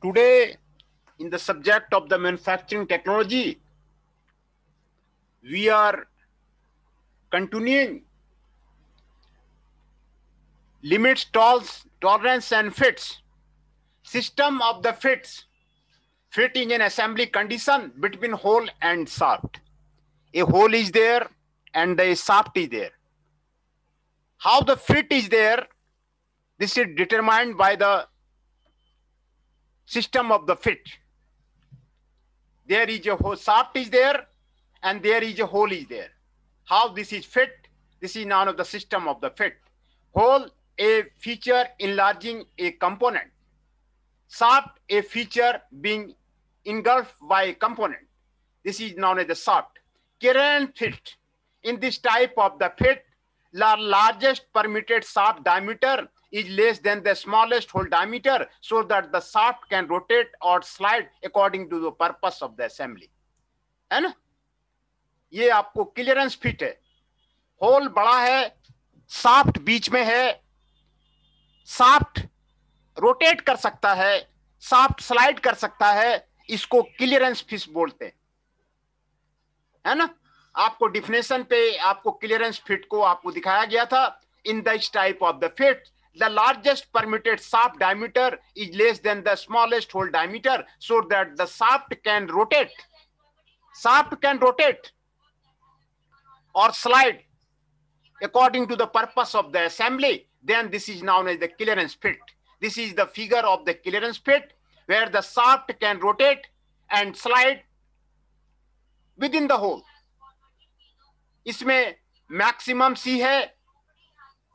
Today, in the subject of the manufacturing technology, we are continuing limits, tolerance, and fits. System of the fits. Fit is an assembly condition between hole and shaft. A hole is there and a shaft is there. How the fit is there, this is determined by the system of the fit. There is a hole, shaft is there, and there is a hole is there. How this is fit? This is known as the system of the fit. Hole, a feature enlarging a component. Shaft, a feature being engulfed by a component. This is known as the shaft. Current fit. In this type of the fit, the largest permitted shaft diameter is less than the smallest hole diameter, so that the shaft can rotate or slide according to the purpose of the assembly. है ना? ये आपको clearance fit है. Whole बड़ा है, shaft बीच में है, shaft rotate कर सकता है, शाफ्ट स्लाइड कर सकता है, इसको क्लियरेंस फिट बोलते हैं, है ना? आपको डिफिनेशन पे आपको क्लियरेंस फिट को आपको दिखाया गया था. In this type of the fit, the largest permitted shaft diameter is less than the smallest hole diameter, so that the shaft can rotate. Shaft can rotate or slide according to the purpose of the assembly. Then this is known as the clearance fit. This is the figure of the clearance fit, where the shaft can rotate and slide within the hole. इसमें maximum C है,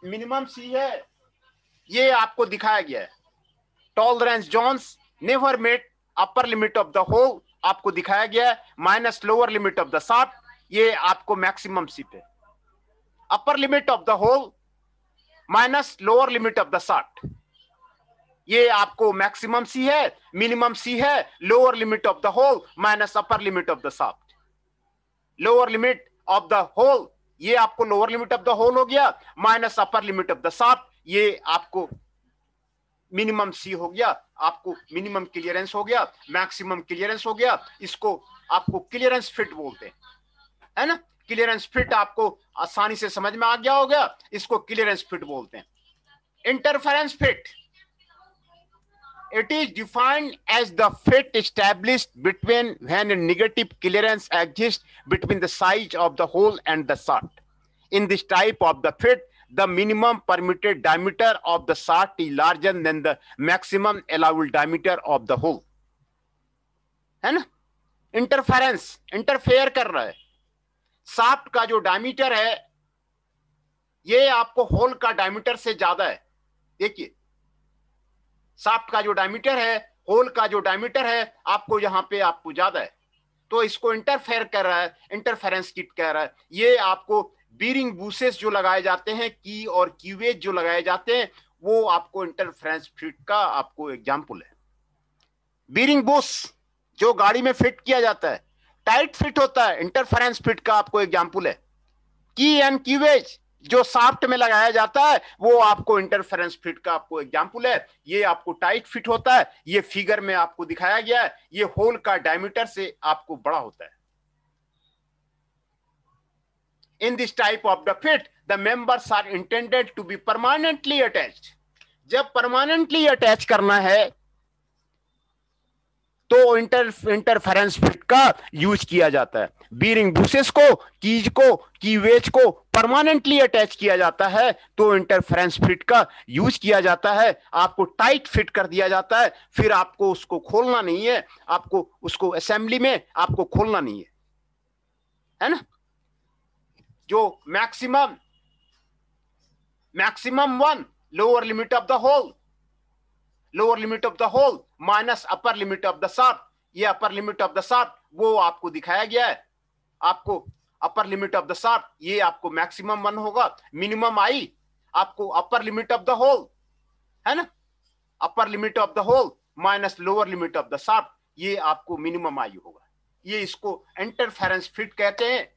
minimum C है, ये आपको दिखाया गया है. Tolerance zones never met upper limit of the hole आपको दिखाया गया है, minus lower limit of the shaft, ये आपको मैक्सिमम सी पे. Upper limit of the hole minus lower limit of the shaft, ये आपको मैक्सिमम सी है, मिनिमम सी है, lower limit of the hole minus upper limit of the shaft. Lower limit of the hole, ये आपको lower limit of the hole हो गया, minus upper limit of the shaft, ये आपको minimum सी हो गया, आपको मिनिमम क्लियरेंस हो गया, मैक्सिमम क्लियरेंस हो गया. इसको आपको क्लियरेंस फिट बोलते हैं, है ना? क्लियरेंस फिट आपको आसानी से समझ में आ गया होगा, इसको क्लियरेंस फिट बोलते हैं. Interference fit, it is defined as the fit established between when a negative clearance exists between the size of the hole and the shaft. In this type of the fit, the minimum permitted diameter of the shaft is larger than the maximum allowable diameter of the hole. है ना? Interference, interfere कर रहा है. Shaft का जो diameter है, ये आपको होल का डायमीटर से ज्यादा है. देखिए, शाफ्ट का जो डायमीटर है, होल का जो डायमीटर है, आपको यहां पे आपको ज्यादा है, तो इसको इंटरफेयर कर रहा है, इंटरफेरेंस किट कह रहा है. ये आपको बीरिंग बूसेस जो लगाए जाते हैं, की और क्यूवेज जो लगाए जाते हैं, वो आपको इंटरफेरेंस फिट का आपको एग्जांपल है. बीरिंग बूस जो गाड़ी में फिट किया जाता है, टाइट फिट होता है, इंटरफेरेंस फिट का आपको एग्जांपल है. की एंड क्यूवेज जो शाफ्ट में लगाया जाता है, वो आपको इंटरफेरेंस फिट का आपको एग्जांपल है. ये आपको टाइट फिट होता है, ये फिगर में आपको दिखाया गया है, ये होल का डायमीटर से आपको बड़ा होता है. In this type of the fit, the members are intended to be permanently attached. जब परमानेंटली अटैच करना है, तो इंटरफेरेंस फिट का यूज किया जाता है. बीरिंग बूसेस को, कीज को, कीवेज को परमानेंटली अटैच किया जाता है, तो इंटरफेरेंस फिट का यूज किया जाता है. आपको टाइट फिट कर दिया जाता है, फिर आपको उसको खोलना नहीं है, आपको उसको असेंबली में आपको खोलना नहीं है, है ना? जो maximum one lower limit of the hole, lower limit of the hole minus upper limit of the shaft, ये upper limit of the shaft वो आपको दिखाया गया है. आपको upper limit of the shaft, ये आपको मैक्सिमम वन होगा. मिनिमम आई आपको upper limit of the hole, है ना? Upper limit of the hole minus lower limit of the shaft, ये आपको मिनिमम आई होगा. ये इसको इंटरफेरेंस फिट कहते हैं.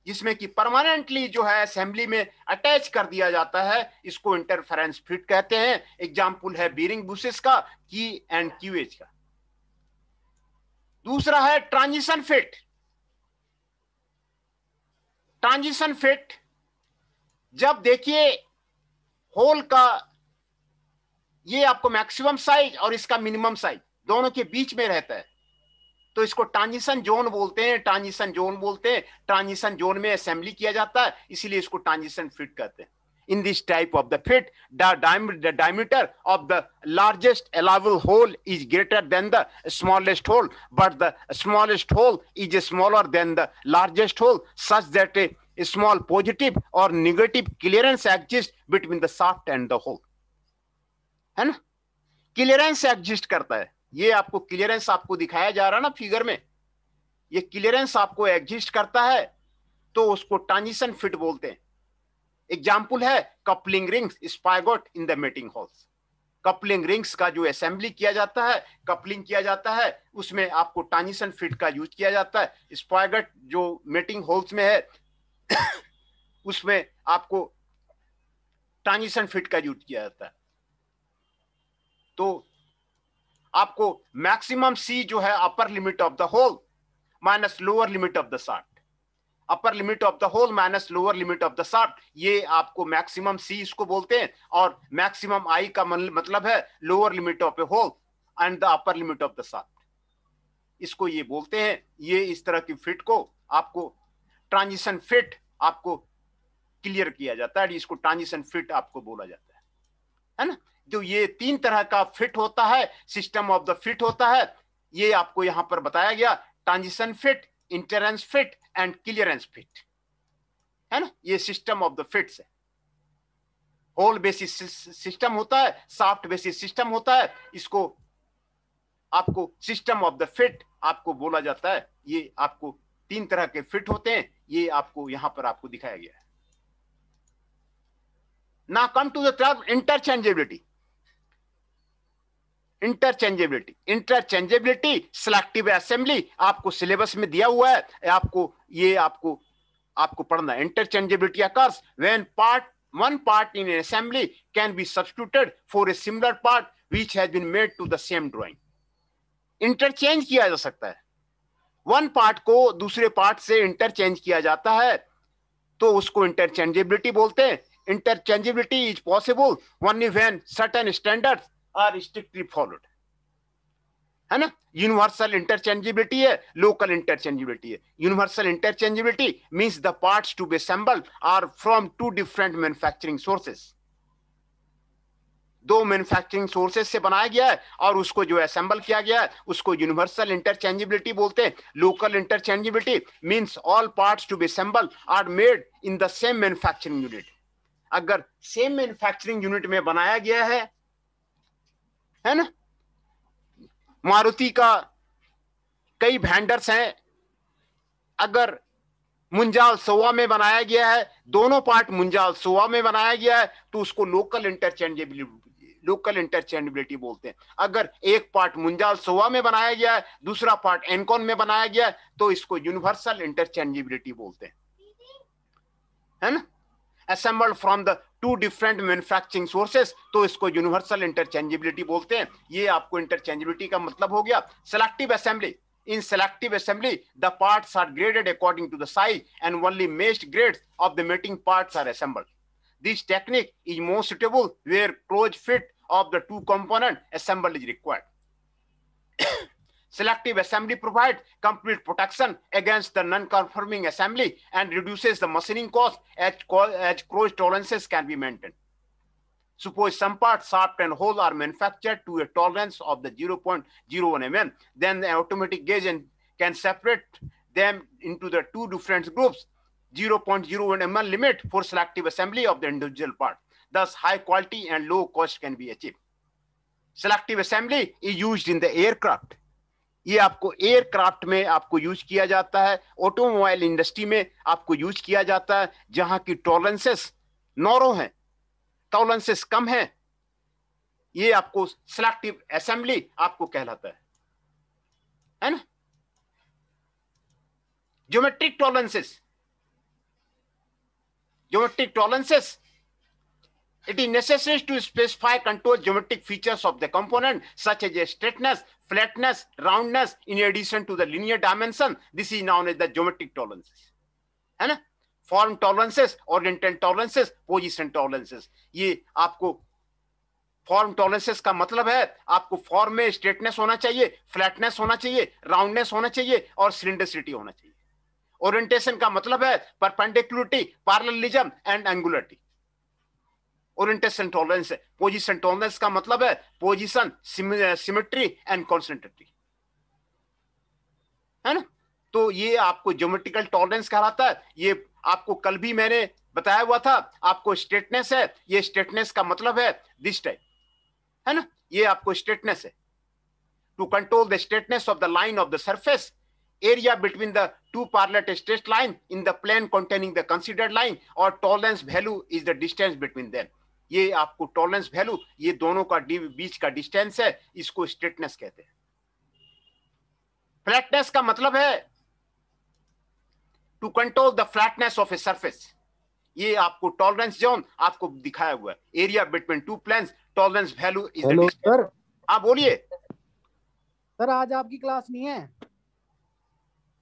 जिसमें कि परमानेंटली जो है असेंबली में अटैच कर दिया जाता है, इसको इंटरफेरेंस फिट कहते हैं। एग्जाम्पल है बीरिंग बुशेस का, की एंड क्यूएच का। दूसरा है ट्रांजिशन फिट। ट्रांजिशन फिट, जब देखिए होल का ये आपको मैक्सिमम साइज और इसका मिनिमम साइज दोनों के बीच में रहता है, तो इसको ट्रांजिशन जोन बोलते हैं। ट्रांजिशन जोन बोलते हैं, ट्रांजिशन जोन में असेंबली किया जाता है, इसीलिए इसको ट्रांजिशन फिट कहते हैं। In this type of the fit, the diameter of the largest allowable hole is greater than the smallest hole, but the smallest hole is smaller than the largest hole, such that a small positive or negative clearance exists between the shaft and the hole. है ना, clearance exist करता है। ये आपको clearance आपको दिखाया जा रहा है ना फिगर में, ये क्लियरेंस आपको एग्जिस्ट करता है, तो उसको ट्रांजिशन फिट बोलते हैं। एग्जाम्पल है coupling rings spigot in the mating holes. Coupling rings का जो असेंबली किया जाता है, कपलिंग किया जाता है, उसमें आपको ट्रांजिशन फिट का यूज किया जाता है। स्पाइगोट जो मेटिंग होल्स में है उसमें आपको ट्रांजिशन फिट का यूज किया जाता है। तो आपको मैक्सिमम सी जो है upper limit of the hole minus lower limit of the shaft, upper limit of the hole minus lower limit of the shaft, ये आपको मैक्सिमम सी इसको बोलते हैं। और मैक्सिमम आई का मतलब है lower limit of a hole and the upper limit of the shaft, इसको ये बोलते हैं। ये इस तरह की फिट को आपको ट्रांजिशन फिट आपको क्लियर किया जाता है, इसको ट्रांजिशन फिट आपको बोला जाता है ना। तो ये तीन तरह का फिट होता है, सिस्टम ऑफ द फिट होता है, ये आपको यहां पर बताया गया। Transition fit, entrance fit and clearance fit, है ना। ये सिस्टम ऑफ द फिट्स है। होल बेसिस सिस्टम होता है, सॉफ्ट बेसिस सिस्टम होता है, इसको आपको सिस्टम ऑफ द फिट आपको बोला जाता है। ये आपको तीन तरह के फिट होते हैं, ये आपको यहां पर आपको दिखाया गया है। Now come to the term interchangeability. Interchangeability selective assembly आपको सिलेबस में दिया हुआ है, आपको पढ़ना है। Interchangeability occurs when one part in an assembly can be substituted for a similar part which has been made to the same drawing. Interchange किया जा सकता है, वन पार्ट को दूसरे पार्ट से इंटरचेंज किया जाता है, तो उसको इंटरचेंजेबिलिटी बोलते हैं। Interchangeability is possible only when certain standards are strictly followed, है ना। यूनिवर्सल इंटरचेंजेबिलिटी है, लोकल इंटरचेंजेबिलिटी है। Universal interchangeability means the parts to be assembled are from two different manufacturing sources. दो मैन्युफैक्चरिंग सोर्सेस से बनाया गया है और उसको जो असेंबल किया गया है उसको यूनिवर्सल इंटरचेंजेबिलिटी बोलते हैं। Local interchangeability means all parts to be assembled are made in the same manufacturing unit. अगर सेम मैन्युफैक्चरिंग यूनिट में बनाया गया है ना। मारुति का कई वेंडर्स हैं, अगर मुंजाल सोवा में बनाया गया है, दोनों पार्ट मुंजाल सोवा में बनाया गया है, तो उसको लोकल इंटरचेंजेबिलिटी बोलते हैं। अगर एक पार्ट मुंजाल सोवा में बनाया गया है, दूसरा पार्ट एनकॉन में बनाया गया है, तो इसको यूनिवर्सल इंटरचेंजेबिलिटी बोलते हैं, है ना। assembled from the two different manufacturing sources, तो इसको यूनिवर्सल इंटरचेंजेबिलिटी बोलते हैं। ये आपको इंटरचेंजेबिलिटी का मतलब हो गया। Selective assembly, in selective assembly the parts are graded according to the size and only matched grades of the mating parts are assembled. This technique is most suitable where close fit of the two component assembled is required. Selective assembly provides complete protection against the non-conforming assembly and reduces the machining cost as cross tolerances can be maintained. Suppose some parts, shaft and hole, are manufactured to a tolerance of the 0.01 mm, then the automatic gauge can separate them into the two different groups, 0.01 mm limit for selective assembly of the individual part. Thus, high quality and low cost can be achieved. Selective assembly is used in the aircraft. ये आपको aircraft में आपको use किया जाता है, automobile industry में आपको use किया जाता है, जहां की टॉलरेंसेस नॉरो हैं, टॉलरेंसेस कम है, ये आपको सिलेक्टिव असेंबली आपको कहलाता है ना। Geometric tolerances, geometric tolerances, it is necessary to specify control geometric features of the component such as straightness, flatness, roundness in addition to the linear dimension. This is known as the geometric tolerances, है ना? Form tolerances, orientation tolerances, position tolerances. ये आपको form tolerances का मतलब है आपको form में straightness होना चाहिए, फ्लैटनेस होना चाहिए, राउंडनेस होना चाहिए और सिलिंडरिसिटी होना चाहिए. ओरिएंटेशन का मतलब है perpendicularity, parallelism and angularity. Orientation tolerance है. पोजीशन टॉलरेंस का मतलब है पोजीशन, सिमेट्री एंड कॉन्सेंट्रिटी, है ना? तो ये आपको ज्योमेट्रिकल टॉलरेंस कहलाता है. ये आपको कल भी मैंने बताया हुआ था. आपको स्ट्रेटनेस है, ये स्ट्रेटनेस का मतलब है दिस टाइप, है ना? ये आपको स्ट्रेटनेस है. To control the straightness of the line of the surface, area between the two parallel straight line in the plane containing the considered line, और tolerance value is the distance between them. ये आपको tolerance value, ये दोनों का बीच का distance है, इसको straightness कहते हैं. फ्लैटनेस का मतलब है to control the flatness of a surface. ये आपको टॉलरेंस जोन आपको दिखाया हुआ है. Area between two planes, tolerance value is the distance. हाँ बोलिए सर. आज आपकी क्लास नहीं है?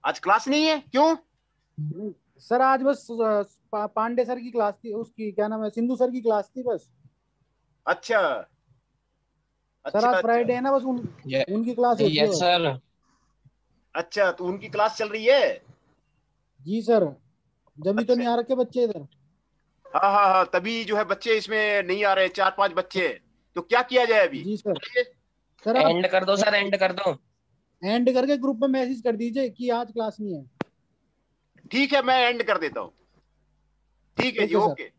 आज क्लास नहीं है, क्यों सर? आज बस पांडे सर की क्लास थी, उसकी क्या नाम है, सिंधु सर की क्लास थी बस. अच्छा सर आज फ्राइडे है ना, बस उनकी क्लास होती है. Yes sir. अच्छा, तो उनकी क्लास चल रही है? जी सर. जब तो नहीं आ रखे बच्चे इधर. हाँ हाँ हाँ, तभी जो है बच्चे इसमें नहीं आ रहे, 4-5 बच्चे. तो क्या किया जाए अभी? जी सर. सर एंड कर दो सर, एंड कर दो. एंड करके ग्रुप में मैसेज कर दीजिए कि आज क्लास नहीं है. ठीक है, मैं एंड कर देता हूँ. ठीक है जी, ओके.